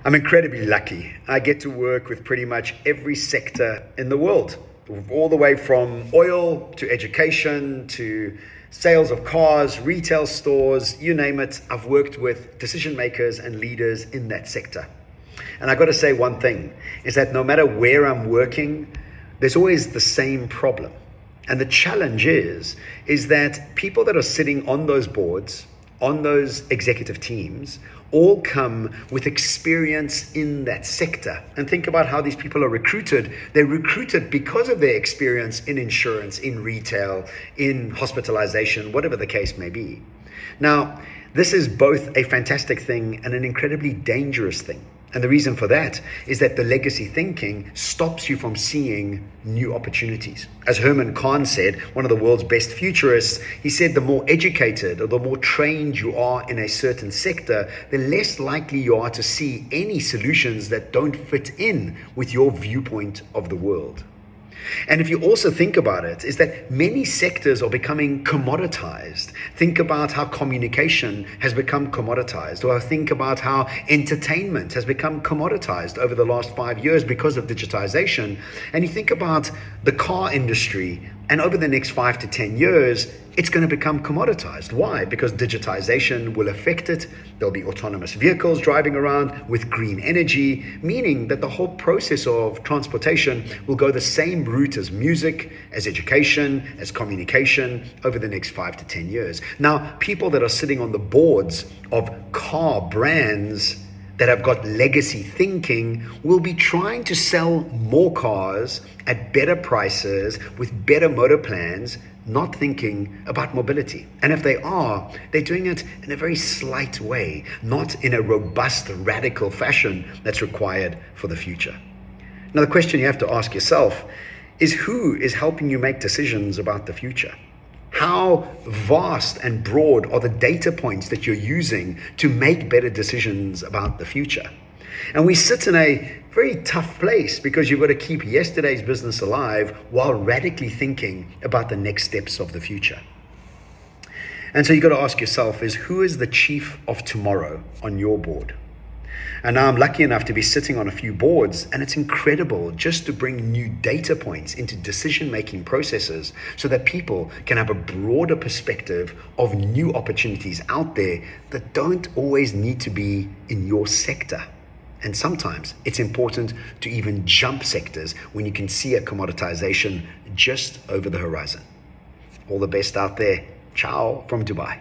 I'm incredibly lucky. I get to work with pretty much every sector in the world, all the way from oil to education to sales of cars, retail stores, you name it. I've worked with decision makers and leaders in that sector. And I got to say one thing is that no matter where I'm working, there's always the same problem. And the challenge is that people that are sitting on those boards, on those executive teams, all come with experience in that sector. And think about how these people are recruited. They're recruited because of their experience in insurance, in retail, in hospitalization, whatever the case may be. Now, this is both a fantastic thing and an incredibly dangerous thing. And the reason for that is that the legacy thinking stops you from seeing new opportunities. As Herman Kahn said, one of the world's best futurists, he said the more educated or the more trained you are in a certain sector, the less likely you are to see any solutions that don't fit in with your viewpoint of the world. And if you also think about it, is that many sectors are becoming commoditized. Think about how communication has become commoditized, or think about how entertainment has become commoditized over the last 5 years because of digitization. And you think about the car industry, and over the next 5 to 10 years, it's going to become commoditized. Why? Because digitization will affect it. There'll be autonomous vehicles driving around with green energy, meaning that the whole process of transportation will go the same route as music, as education, as communication over the next 5 to 10 years. Now, people that are sitting on the boards of car brands that have got legacy thinking will be trying to sell more cars at better prices with better motor plans, not thinking about mobility. And if they are, they're doing it in a very slight way, not in a robust, radical fashion that's required for the future. Now, the question you have to ask yourself is, who is helping you make decisions about the future? How vast and broad are the data points that you're using to make better decisions about the future? And we sit in a very tough place because you've got to keep yesterday's business alive while radically thinking about the next steps of the future. And so you've got to ask yourself is, who is the chief of tomorrow on your board? And now I'm lucky enough to be sitting on a few boards, and it's incredible just to bring new data points into decision-making processes so that people can have a broader perspective of new opportunities out there that don't always need to be in your sector. And sometimes it's important to even jump sectors when you can see a commoditization just over the horizon. All the best out there. Ciao from Dubai.